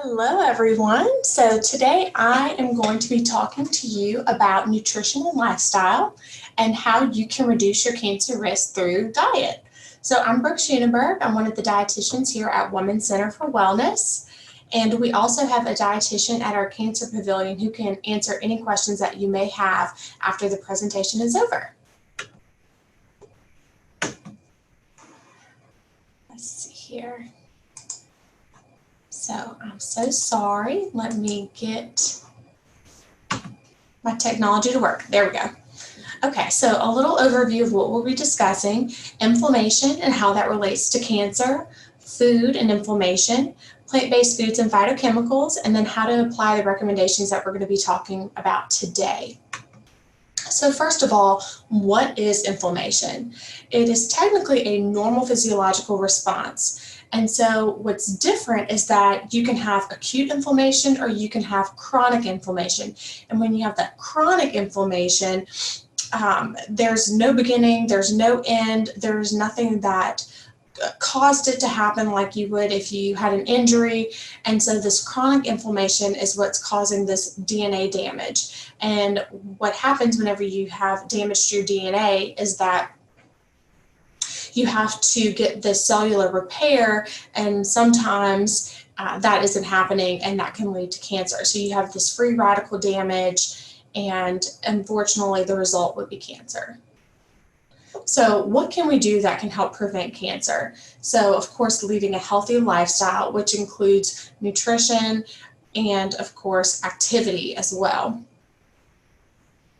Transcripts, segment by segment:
Hello everyone. So today I am going to be talking to you about nutrition and lifestyle and how you can reduce your cancer risk through diet. So I'm Brooke Schoonenberg. I'm one of the dietitians here at Women's Center for Wellness. And we also have a dietitian at our cancer pavilion who can answer any questions that you may have after the presentation is over. Let's see here. So I'm so sorry. Let me get my technology to work. There we go. Okay, so a little overview of what we'll be discussing: inflammation and how that relates to cancer, food and inflammation, plant-based foods and phytochemicals, and then how to apply the recommendations that we're going to be talking about today. So first of all, what is inflammation? It is technically a normal physiological response. And so what's different is that you can have acute inflammation or you can have chronic inflammation. And when you have that chronic inflammation, there's no beginning, there's no end, there's nothing that caused it to happen like you would if you had an injury. And so this chronic inflammation is what's causing this DNA damage. And what happens whenever you have damage to your DNA is that you have to get the cellular repair, and sometimes that isn't happening, and that can lead to cancer. So you have this free radical damage, and unfortunately the result would be cancer. So what can we do that can help prevent cancer? So of course, leading a healthy lifestyle, which includes nutrition and of course activity as well.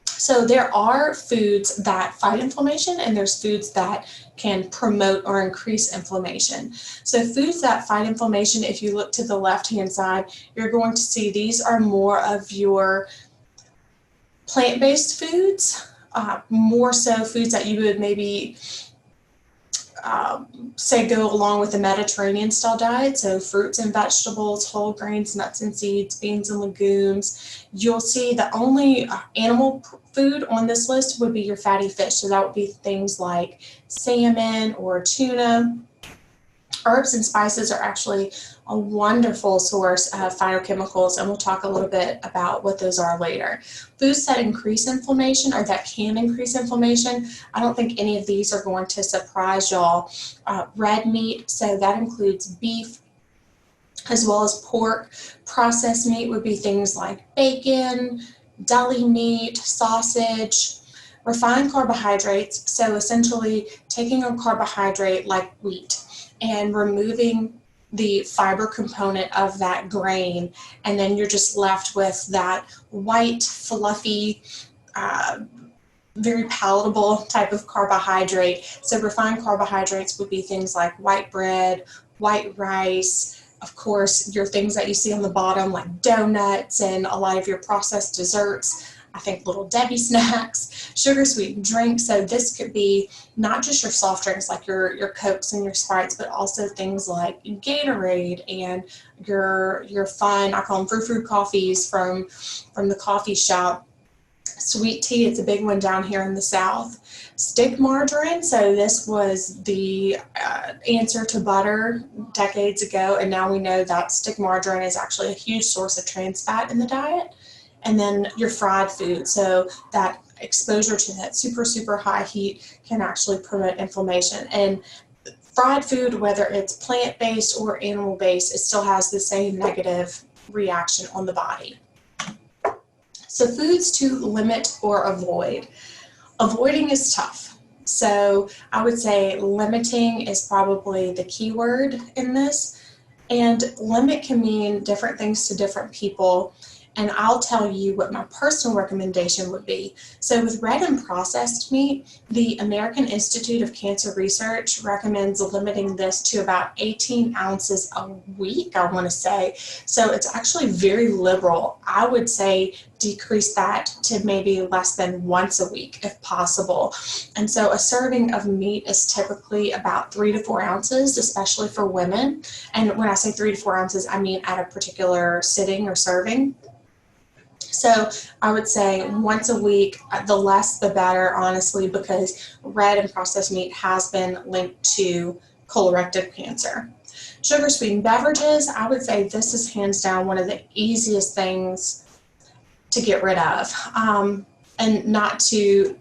So there are foods that fight inflammation and there's foods that can promote or increase inflammation. So foods that fight inflammation, if you look to the left-hand side, you're going to see these are more of your plant-based foods, more so foods that you would maybe say go along with a Mediterranean style diet. So fruits and vegetables, whole grains, nuts and seeds, beans and legumes. You'll see the only animal food on this list would be your fatty fish. So that would be things like salmon or tuna. Herbs and spices are actually a wonderful source of phytochemicals, and we'll talk a little bit about what those are later. Foods that increase inflammation or that can increase inflammation, I don't think any of these are going to surprise y'all. Red meat, so that includes beef as well as pork. Processed meat would be things like bacon, deli meat, sausage. Refined carbohydrates, so essentially taking a carbohydrate like wheat and removing the fiber component of that grain, and then you're just left with that white, fluffy, very palatable type of carbohydrate. So refined carbohydrates would be things like white bread, white rice, of course, your things that you see on the bottom like donuts and a lot of your processed desserts. I think Little Debbie snacks, sugar sweetened drinks. So this could be not just your soft drinks like your Cokes and your Sprites, but also things like Gatorade and your fun, I call them frou-frou coffees from the coffee shop. Sweet tea, it's a big one down here in the South. Stick margarine, so this was the answer to butter decades ago, and now we know that stick margarine is actually a huge source of trans fat in the diet. And then your fried food, so that exposure to that super, super high heat can actually promote inflammation. And fried food, whether it's plant-based or animal-based, it still has the same negative reaction on the body. So foods to limit or avoid. Avoiding is tough. So I would say limiting is probably the key word in this. And limit can mean different things to different people. And I'll tell you what my personal recommendation would be. So with red and processed meat, the American Institute of Cancer Research recommends limiting this to about 18 ounces a week, I want to say. So it's actually very liberal. I would say decrease that to maybe less than once a week if possible. And so a serving of meat is typically about 3 to 4 ounces, especially for women. And when I say 3 to 4 ounces, I mean at a particular sitting or serving. So I would say once a week, the less the better, honestly, because red and processed meat has been linked to colorectal cancer. Sugar sweetened beverages, I would say this is hands down one of the easiest things to get rid of. And not to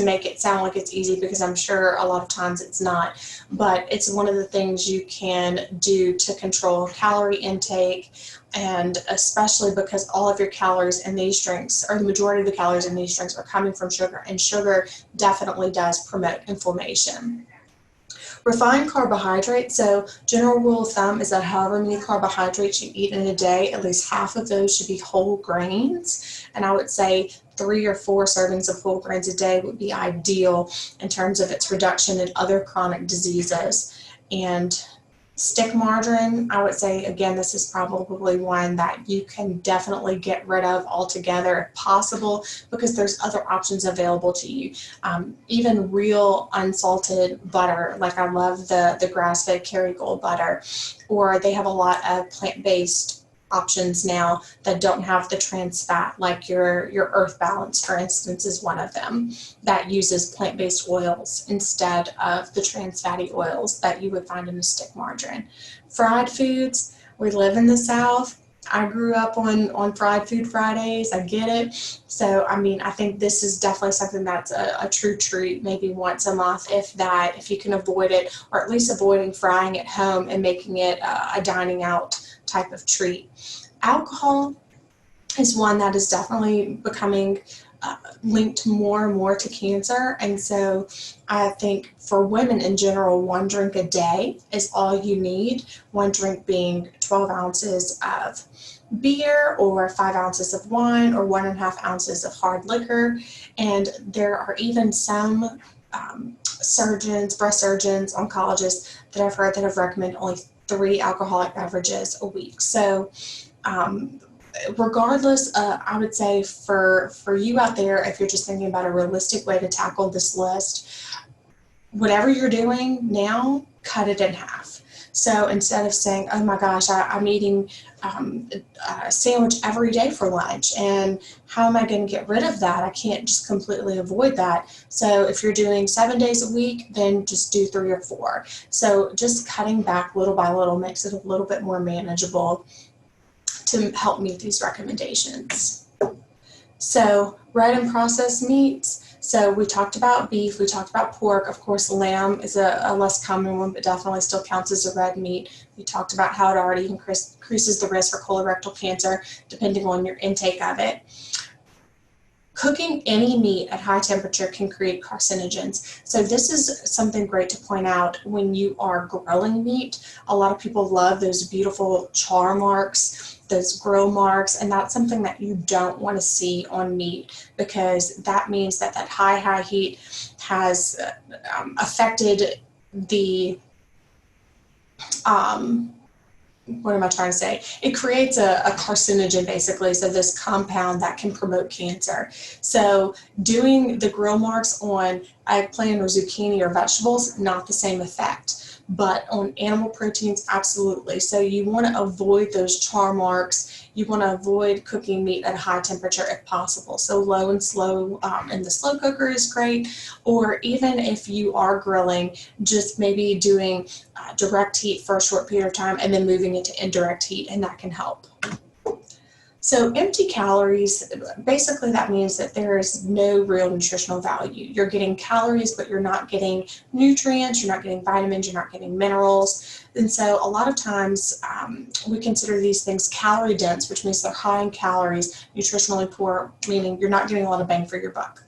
make it sound like it's easy, because I'm sure a lot of times it's not, but it's one of the things you can do to control calorie intake, and especially because all of your calories in these drinks, or the majority of the calories in these drinks, are coming from sugar, and sugar definitely does promote inflammation. Refined carbohydrates, so general rule of thumb is that however many carbohydrates you eat in a day, at least half of those should be whole grains. And I would say 3 or 4 servings of whole grains a day would be ideal in terms of its reduction in other chronic diseases. And stick margarine, I would say, again, this is probably one that you can definitely get rid of altogether if possible, because there's other options available to you. Even real unsalted butter, like I love the grass-fed Kerrygold butter, or they have a lot of plant-based options now that don't have the trans fat, like your Earth Balance, for instance, is one of them that uses plant-based oils instead of the trans fatty oils that you would find in a stick margarine. Fried foods, we live in the South. I grew up on fried food Fridays. I get it. So, I mean, I think this is definitely something that's a true treat, maybe once a month, if that, if you can avoid it, or at least avoiding frying at home and making it a dining out type of treat. Alcohol is one that is definitely becoming linked more and more to cancer. And so I think for women in general, 1 drink a day is all you need. 1 drink being 12 ounces of beer, or 5 ounces of wine, or 1.5 ounces of hard liquor. And there are even some surgeons, breast surgeons, oncologists that I've heard that have recommended only 3 alcoholic beverages a week. So regardless, I would say for you out there, if you're just thinking about a realistic way to tackle this list, whatever you're doing now, cut it in half. So instead of saying, oh my gosh, I'm eating a sandwich every day for lunch, and how am I going to get rid of that? I can't just completely avoid that. So if you're doing 7 days a week, then just do 3 or 4. So just cutting back little by little makes it a little bit more manageable to help meet these recommendations. So red and processed meats. So we talked about beef, we talked about pork. Of course, lamb is a less common one, but definitely still counts as a red meat. We talked about how it already increases the risk for colorectal cancer, depending on your intake of it. Cooking any meat at high temperature can create carcinogens. So this is something great to point out when you are grilling meat. A lot of people love those beautiful char marks, those grill marks, and that's something that you don't want to see on meat, because that means that high heat has affected the what am I trying to say? It creates a carcinogen, basically, so this compound that can promote cancer. So doing the grill marks on eggplant or zucchini or vegetables, not the same effect, but on animal proteins, absolutely. So you want to avoid those char marks. You want to avoid cooking meat at a high temperature if possible. So low and slow in the slow cooker is great, or even if you are grilling, just maybe doing direct heat for a short period of time and then moving into indirect heat, and that can help. So empty calories, basically that means that there is no real nutritional value. You're getting calories, but you're not getting nutrients, you're not getting vitamins, you're not getting minerals. And so a lot of times we consider these things calorie dense, which means they're high in calories, nutritionally poor, meaning you're not getting a lot of bang for your buck.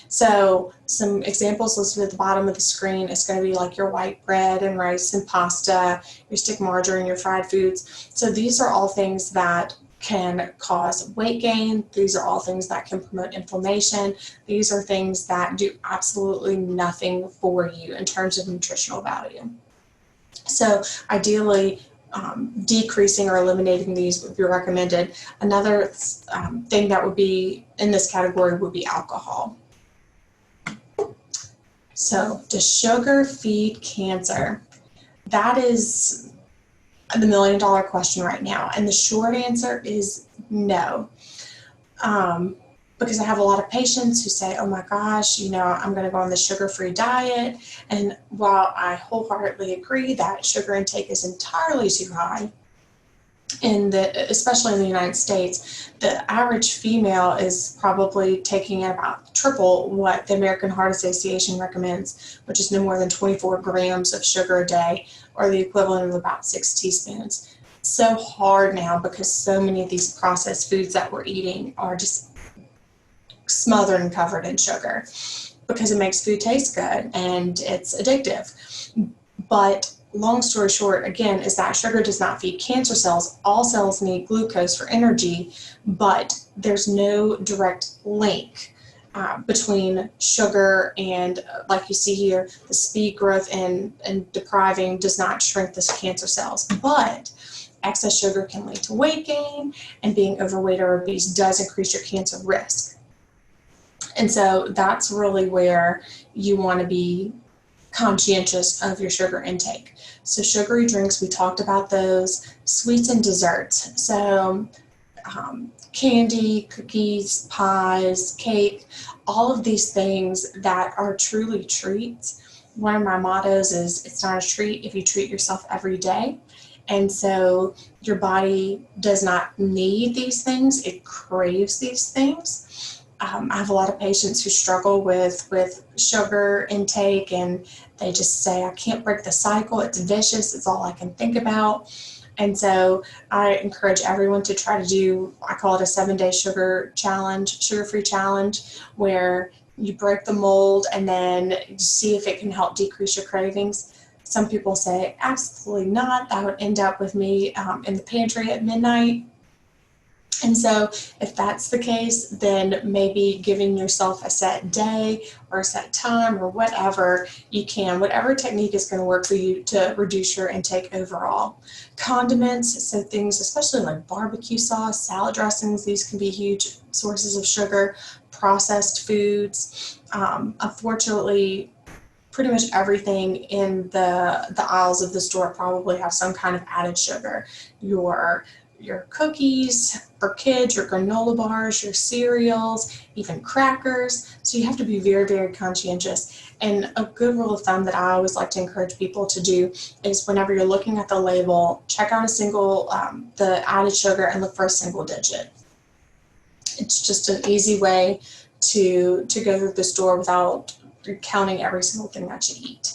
So some examples listed at the bottom of the screen is going to be like your white bread and rice and pasta, your stick margarine, your fried foods. So these are all things that can cause weight gain. These are all things that can promote inflammation. These are things that do absolutely nothing for you in terms of nutritional value. So ideally, decreasing or eliminating these would be recommended. Another thing that would be in this category would be alcohol. So does sugar feed cancer? That is the $1 million question right now, and the short answer is no. because I have a lot of patients who say, oh my gosh, I'm going to go on the sugar-free diet. And while I wholeheartedly agree that sugar intake is entirely too high, especially in the United States, the average female is probably taking about triple what the American Heart Association recommends, which is no more than 24 grams of sugar a day, or the equivalent of about 6 teaspoons. So hard now because so many of these processed foods that we're eating are just smothered and covered in sugar because it makes food taste good and it's addictive. But long story short, again, is that sugar does not feed cancer cells. All cells need glucose for energy, but there's no direct link between sugar and, like you see here, the speed growth and depriving does not shrink the cancer cells. But excess sugar can lead to weight gain, and being overweight or obese does increase your cancer risk. And so that's really where you want to be conscientious of your sugar intake. So sugary drinks, we talked about those. Sweets and desserts. So candy, cookies, pies, cake, all of these things that are truly treats. One of my mottos is, it's not a treat if you treat yourself every day. And so your body does not need these things, it craves these things. I have a lot of patients who struggle with sugar intake, and they just say, I can't break the cycle, it's vicious, it's all I can think about. And so I encourage everyone to try to do, I call it a 7-day sugar challenge, sugar-free challenge, where you break the mold and then see if it can help decrease your cravings. Some people say, absolutely not, that would end up with me in the pantry at midnight. And so if that's the case, then maybe giving yourself a set day or a set time or whatever you can, whatever technique is going to work for you to reduce your intake overall. Condiments, so things especially like barbecue sauce, salad dressings, these can be huge sources of sugar. Processed foods, unfortunately, pretty much everything in the aisles of the store probably have some kind of added sugar. Your cookies for kids, your granola bars, your cereals, even crackers. So you have to be very, very conscientious. And a good rule of thumb that I always like to encourage people to do is whenever you're looking at the label, check out the added sugar and look for a single digit. It's just an easy way to go through the store without counting every single thing that you eat.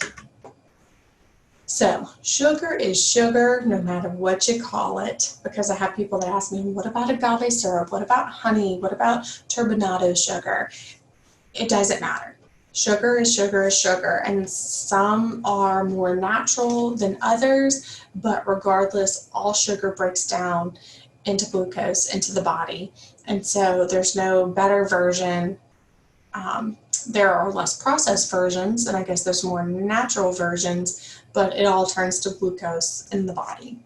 So sugar is sugar no matter what you call it, because I have people that ask me, what about agave syrup? What about honey? What about turbinado sugar? It doesn't matter. Sugar is sugar is sugar, and some are more natural than others, but regardless, all sugar breaks down into glucose into the body. And so there's no better version. There are less processed versions, and I guess there's more natural versions, but it all turns to glucose in the body.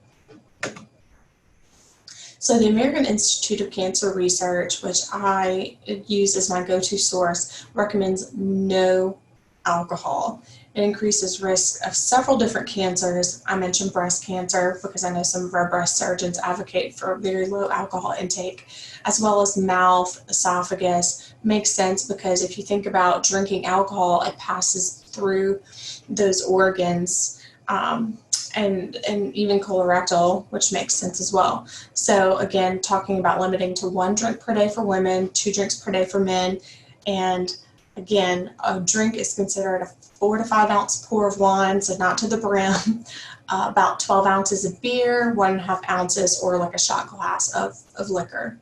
So the American Institute of Cancer Research, which I use as my go-to source, recommends no alcohol. It increases risk of several different cancers. I mentioned breast cancer because I know some of our breast surgeons advocate for very low alcohol intake, as well as mouth, esophagus. Makes sense because if you think about drinking alcohol, it passes through those organs, and even colorectal, which makes sense as well. So again, talking about limiting to 1 drink per day for women, 2 drinks per day for men, and again, a drink is considered a 4 to 5 ounce pour of wine, so not to the brim, about 12 ounces of beer, 1.5 ounces, or like a shot glass of liquor.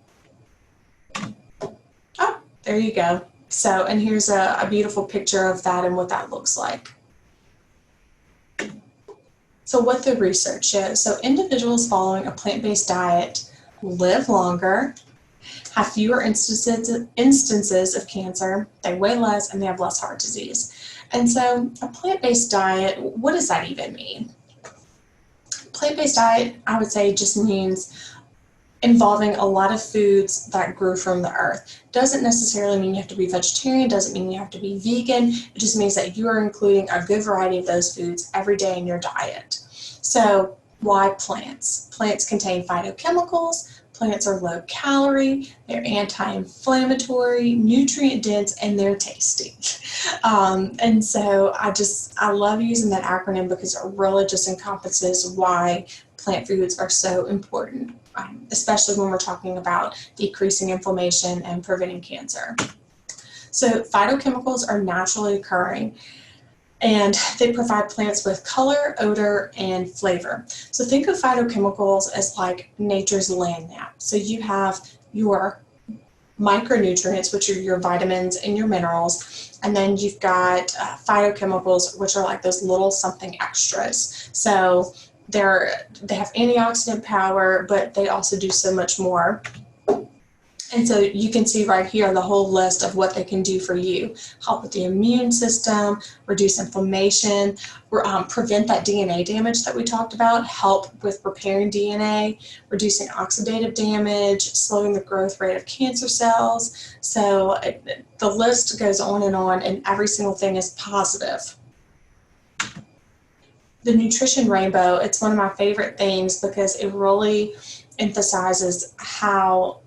Oh, there you go. So, and here's a beautiful picture of that and what that looks like. So what the research shows, so individuals following a plant-based diet live longer, have fewer instances of cancer, they weigh less, and they have less heart disease. And so a plant-based diet, what does that even mean? Plant-based diet, I would say, just means involving a lot of foods that grew from the earth. Doesn't necessarily mean you have to be vegetarian, doesn't mean you have to be vegan. It just means that you are including a good variety of those foods every day in your diet. So why plants? Plants contain phytochemicals, Plants are low calorie, they're anti-inflammatory, nutrient dense, and they're tasty. And so I love using that acronym because it really just encompasses why plant foods are so important, especially when we're talking about decreasing inflammation and preventing cancer. So phytochemicals are naturally occurring, and they provide plants with color, odor, and flavor. So think of phytochemicals as like nature's land map. So you have your micronutrients, which are your vitamins and your minerals, and then you've got phytochemicals, which are like those little something extras. So they have antioxidant power, but they also do so much more. And so you can see right here the whole list of what they can do for you. Help with the immune system, reduce inflammation, prevent that DNA damage that we talked about, help with repairing DNA, reducing oxidative damage, slowing the growth rate of cancer cells. So the list goes on, and every single thing is positive. The nutrition rainbow, it's one of my favorite things because it really emphasizes how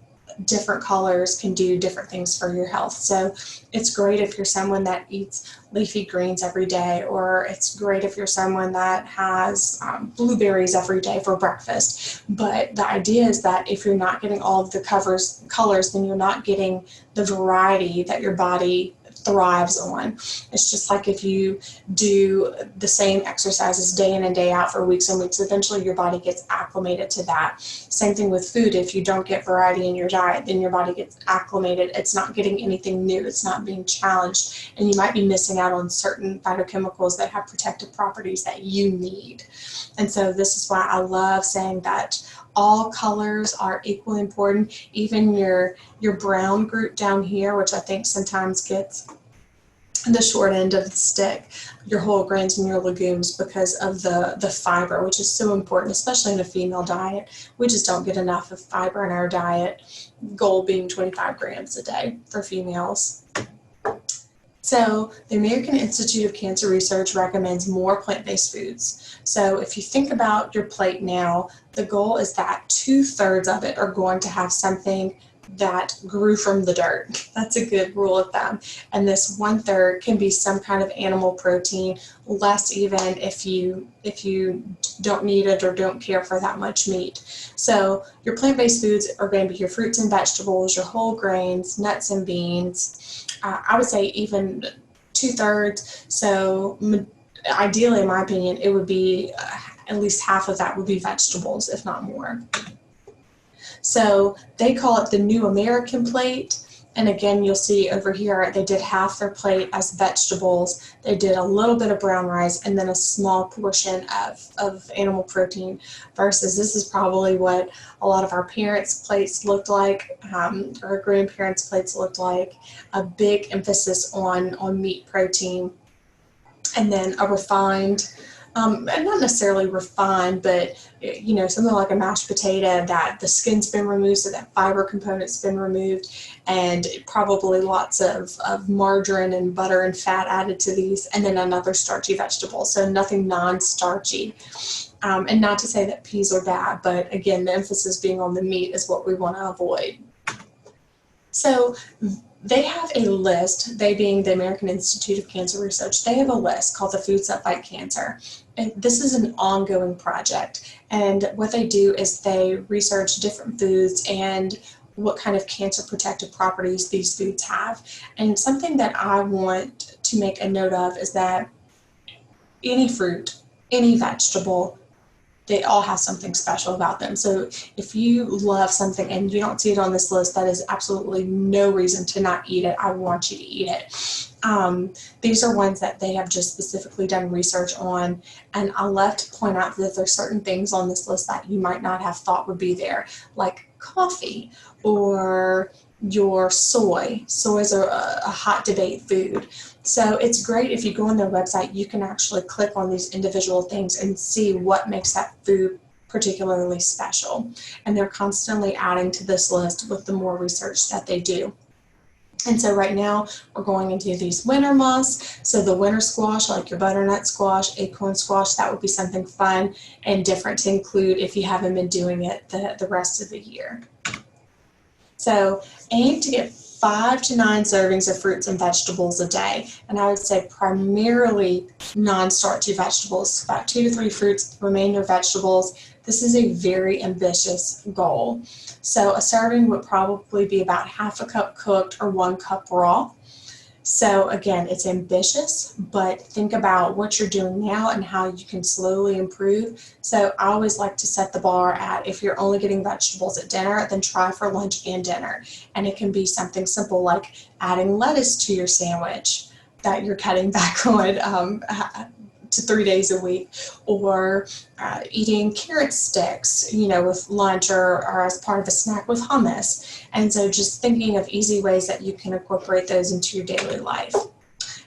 different colors can do different things for your health. So it's great if you're someone that eats leafy greens every day, or it's great if you're someone that has blueberries every day for breakfast. But the idea is that if you're not getting all of the colors, then you're not getting the variety that your body thrives on. It's just like if you do the same exercises day in and day out for weeks and weeks, eventually your body gets acclimated to that. Same thing with food. If you don't get variety in your diet, then your body gets acclimated. It's not getting anything new. It's not being challenged. And you might be missing out on certain phytochemicals that have protective properties that you need. And so this is why I love saying that all colors are equally important. Even your brown group down here, which I think sometimes gets the short end of the stick, your whole grains and your legumes, because of the fiber, which is so important, especially in a female diet. We just don't get enough of fiber in our diet, goal being 25 grams a day for females. So the American Institute of Cancer Research recommends more plant-based foods. So if you think about your plate now, the goal is that 2/3 of it are going to have something that grew from the dirt. That's a good rule of thumb. And this 1/3 can be some kind of animal protein, less even if you don't need it or don't care for that much meat. So your plant-based foods are going to be your fruits and vegetables, your whole grains, nuts and beans. I would say even 2/3. So ideally, in my opinion, it would be at least half of that would be vegetables, if not more. So they call it the New American Plate. And again, you'll see over here, they did half their plate as vegetables. They did a little bit of brown rice and then a small portion of animal protein, versus this is probably what a lot of our parents' plates looked like, or grandparents' plates looked like. A big emphasis on meat protein, and then a refined, and not necessarily refined, but something like a mashed potato that the skin's been removed, so that fiber component's been removed, and probably lots of margarine and butter and fat added to these, and then another starchy vegetable, so nothing non-starchy. And not to say that peas are bad, but again, the emphasis being on the meat is what we want to avoid. So they have a list, they being the American Institute of Cancer Research, they have a list called the Foods That Fight Cancer. And this is an ongoing project. And what they do is they research different foods and what kind of cancer protective properties these foods have. And something that I want to make a note of is that any fruit, any vegetable, they all have something special about them. So if you love something and you don't see it on this list, that is absolutely no reason to not eat it. I want you to eat it. These are ones that they have just specifically done research on, and I love to point out that there's certain things on this list that you might not have thought would be there, like coffee or your soy. Soy is a hot debate food. So it's great if you go on their website, you can actually click on these individual things and see what makes that food particularly special. And they're constantly adding to this list with the more research that they do. And so right now we're going into these winter months. So the winter squash, like your butternut squash, acorn squash, that would be something fun and different to include if you haven't been doing it the rest of the year. So aim to get 5 to 9 servings of fruits and vegetables a day. And I would say primarily non-starchy vegetables, about 2 to 3 fruits, the remainder vegetables. This is a very ambitious goal. So a serving would probably be about half a cup cooked or 1 cup raw. So again, it's ambitious, but think about what you're doing now and how you can slowly improve. So I always like to set the bar at, if you're only getting vegetables at dinner, then try for lunch and dinner. And it can be something simple like adding lettuce to your sandwich that you're cutting back on to 3 days a week, or eating carrot sticks, with lunch or as part of a snack with hummus. And so just thinking of easy ways that you can incorporate those into your daily life.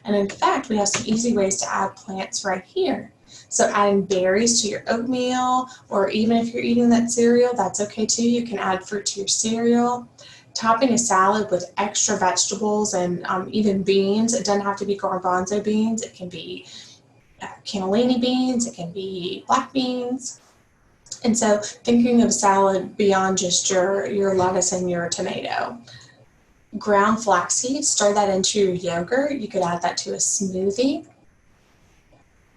And in fact, we have some easy ways to add plants right here. So adding berries to your oatmeal, or even if you're eating that cereal, that's okay too. You can add fruit to your cereal. Topping a salad with extra vegetables and even beans. It doesn't have to be garbanzo beans. It can be cannellini beans, it can be black beans. And so thinking of salad beyond just your lettuce and your tomato. Ground flaxseed, stir that into your yogurt. You could add that to a smoothie.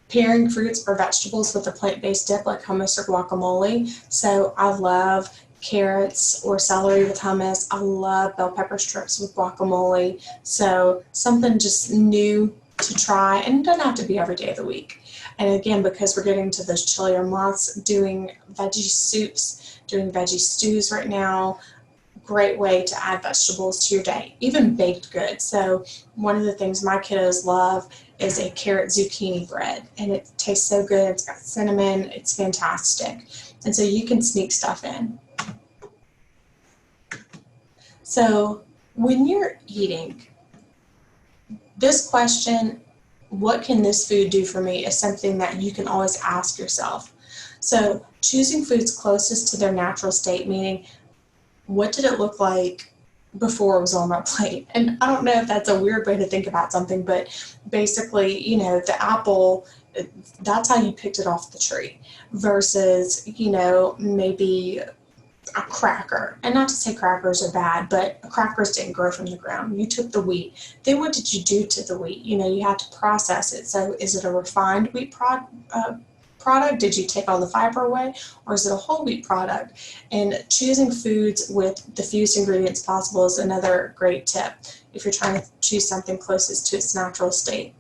Pairing fruits or vegetables with a plant-based dip like hummus or guacamole. So I love carrots or celery with hummus. I love bell pepper strips with guacamole. So something just new to try, and it doesn't have to be every day of the week. And again, because we're getting to those chillier months, doing veggie soups, doing veggie stews right now, great way to add vegetables to your day, even baked goods. So one of the things my kiddos love is a carrot zucchini bread, and it tastes so good. It's got cinnamon, it's fantastic. And so you can sneak stuff in. So when you're eating, this question, what can this food do for me, is something that you can always ask yourself. So choosing foods closest to their natural state, meaning what did it look like before it was on my plate? And I don't know if that's a weird way to think about something, but basically, the apple, that's how you picked it off the tree versus, maybe a cracker. And not to say crackers are bad, but crackers didn't grow from the ground. You took the wheat. Then what did you do to the wheat? You have to process it. So is it a refined wheat product? Did you take all the fiber away, or is it a whole wheat product? And choosing foods with the fewest ingredients possible is another great tip if you're trying to choose something closest to its natural state.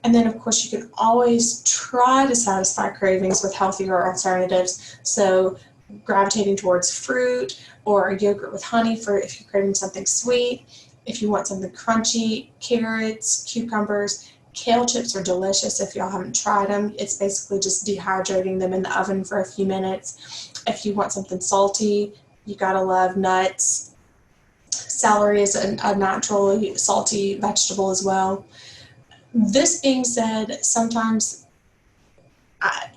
And then, of course, you can always try to satisfy cravings with healthier alternatives. So gravitating towards fruit or a yogurt with honey for if you're craving something sweet. If you want something crunchy, carrots, cucumbers, kale chips are delicious if y'all haven't tried them. It's basically just dehydrating them in the oven for a few minutes. If you want something salty, you gotta love nuts. Celery is a naturally salty vegetable as well. This being said, sometimes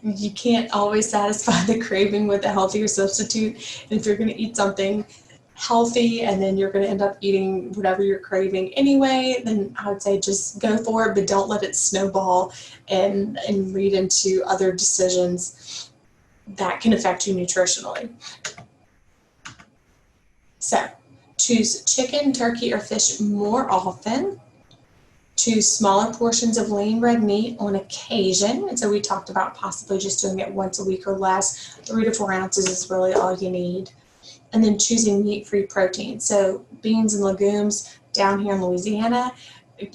you can't always satisfy the craving with a healthier substitute. And if you're going to eat something healthy and then you're going to end up eating whatever you're craving anyway, then I would say just go for it, but don't let it snowball and lead into other decisions that can affect you nutritionally. So choose chicken, turkey, or fish more often. Choose smaller portions of lean red meat on occasion. And so we talked about possibly just doing it once a week or less. 3 to 4 ounces is really all you need. And then choosing meat-free protein. So beans and legumes down here in Louisiana,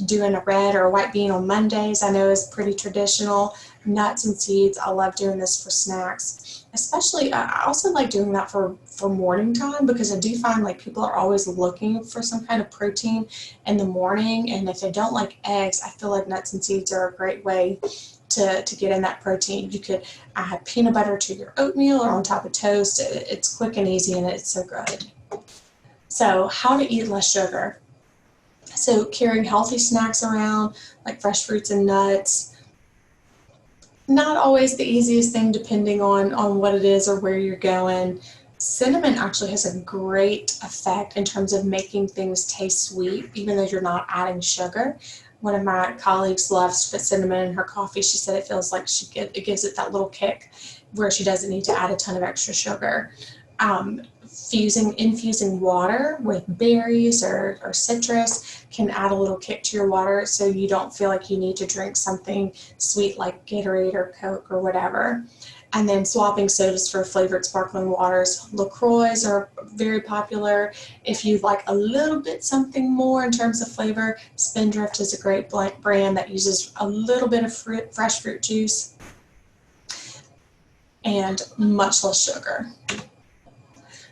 doing a red or a white bean on Mondays I know is pretty traditional. Nuts and seeds, I love doing this for snacks. Especially, I also like doing that for morning time, because I do find like people are always looking for some kind of protein in the morning, and if they don't like eggs, I feel like nuts and seeds are a great way to get in that protein. You could add peanut butter to your oatmeal or on top of toast. It's quick and easy and it's so good. So how to eat less sugar. So carrying healthy snacks around like fresh fruits and nuts. Not always the easiest thing depending on what it is or where you're going. Cinnamon actually has a great effect in terms of making things taste sweet, even though you're not adding sugar. One of my colleagues loves to put cinnamon in her coffee. She said it feels like it gives it that little kick where she doesn't need to add a ton of extra sugar. Infusing water with berries or citrus can add a little kick to your water, so you don't feel like you need to drink something sweet like Gatorade or Coke or whatever. And then swapping sodas for flavored sparkling waters. LaCroix are very popular. If you like a little bit something more in terms of flavor, Spindrift is a great brand that uses a little bit of fresh fruit juice and much less sugar.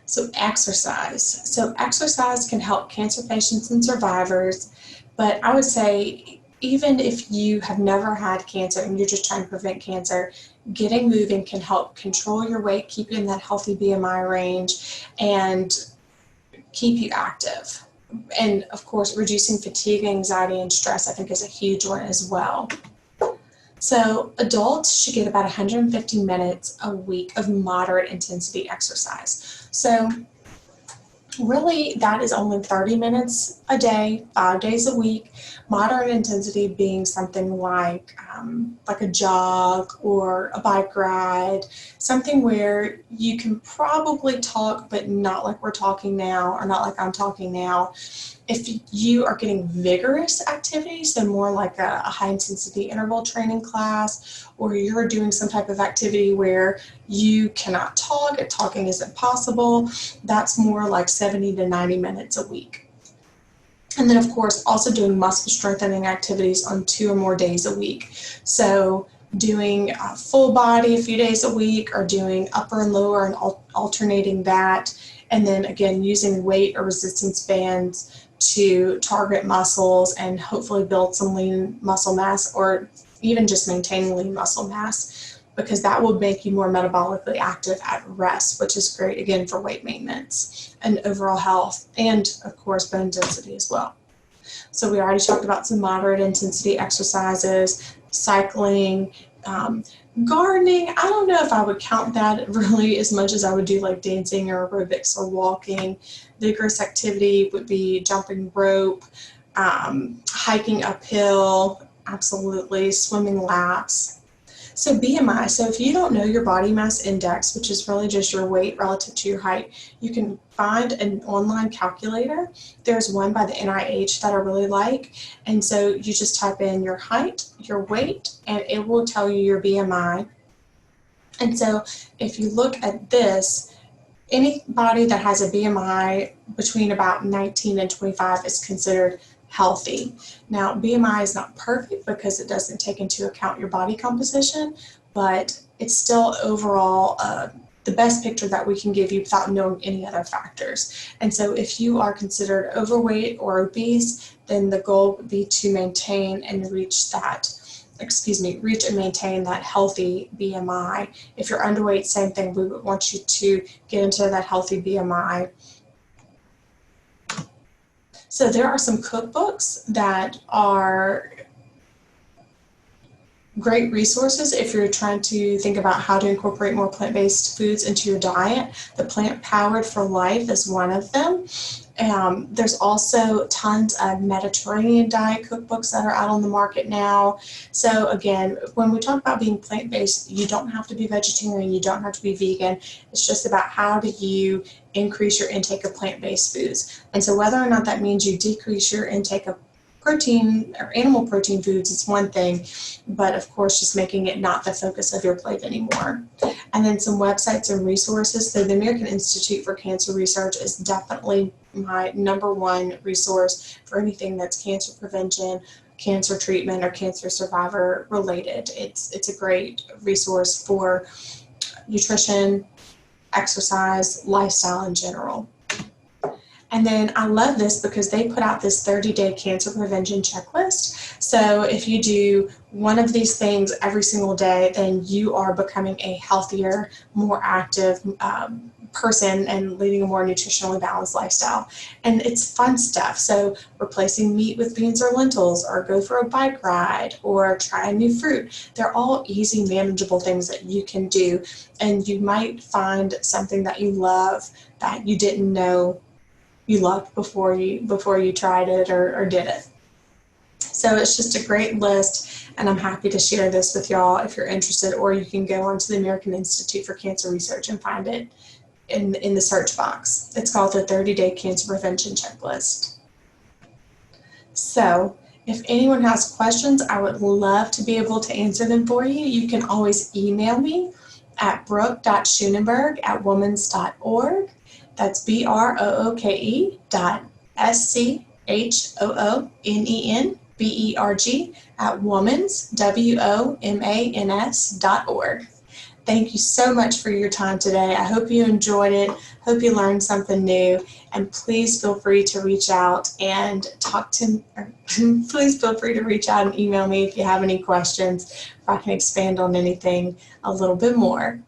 So exercise. So exercise can help cancer patients and survivors, but I would say even if you have never had cancer and you're just trying to prevent cancer, getting moving can help control your weight, keep you in that healthy BMI range, and keep you active. And of course, reducing fatigue, anxiety, and stress, I think, is a huge one as well. So adults should get about 150 minutes a week of moderate intensity exercise. So really, that is only 30 minutes a day, 5 days a week. Moderate intensity being something like a jog or a bike ride, something where you can probably talk, but not like we're talking now, or not like I'm talking now. If you are getting vigorous activities, so more like a high intensity interval training class, or you're doing some type of activity where you cannot talk, and talking isn't possible, that's more like 70 to 90 minutes a week. And then of course, also doing muscle strengthening activities on 2 or more days a week. So doing full body a few days a week, or doing upper and lower and alternating that. And then again, using weight or resistance bands to target muscles and hopefully build some lean muscle mass, or even just maintaining lean muscle mass, because that will make you more metabolically active at rest, which is great, again, for weight maintenance and overall health, and of course bone density as well. So we already talked about some moderate intensity exercises, cycling, gardening. I don't know if I would count that really as much as I would do like dancing or aerobics or walking. Vigorous activity would be jumping rope, hiking uphill, absolutely, swimming laps. So BMI, so if you don't know your body mass index, which is really just your weight relative to your height, you can find an online calculator. There's one by the NIH that I really like. And so you just type in your height, your weight, and it will tell you your BMI. And so if you look at this, anybody that has a BMI between about 19 and 25 is considered healthy. Now, BMI is not perfect because it doesn't take into account your body composition, but it's still overall the best picture that we can give you without knowing any other factors. And so if you are considered overweight or obese, then the goal would be to maintain and reach and maintain that healthy BMI. If you're underweight, same thing, we would want you to get into that healthy BMI. So there are some cookbooks that are great resources if you're trying to think about how to incorporate more plant-based foods into your diet. The Plant Powered for Life is one of them. There's also tons of Mediterranean diet cookbooks that are out on the market now. So again, when we talk about being plant-based, you don't have to be vegetarian, you don't have to be vegan. It's just about how do you increase your intake of plant-based foods. And so whether or not that means you decrease your intake of protein or animal protein foods is one thing, but of course just making it not the focus of your plate anymore. And then some websites and resources. So the American Institute for Cancer Research is definitely my #1 resource for anything that's cancer prevention, cancer treatment, or cancer survivor related. It's a great resource for nutrition, exercise, lifestyle in general. And then I love this because they put out this 30-day cancer prevention checklist. So if you do one of these things every single day, then you are becoming a healthier, more active, person and leading a more nutritionally balanced lifestyle. And it's fun stuff. So replacing meat with beans or lentils, or go for a bike ride, or try a new fruit. They're all easy, manageable things that you can do. And you might find something that you love that you didn't know you loved before you tried it or did it. So it's just a great list, and I'm happy to share this with y'all if you're interested, or you can go onto the American Institute for Cancer Research and find it in the search box. It's called the 30-Day Cancer Prevention Checklist. So if anyone has questions, I would love to be able to answer them for you. You can always email me at brooke.schoonenberg@womans.org. That's BROOKE.SCHOONENBERG@womans, WOMANS.org. Thank you so much for your time today. I hope you enjoyed it. Hope you learned something new. And please feel free to reach out and please feel free to reach out and email me if you have any questions, if I can expand on anything a little bit more.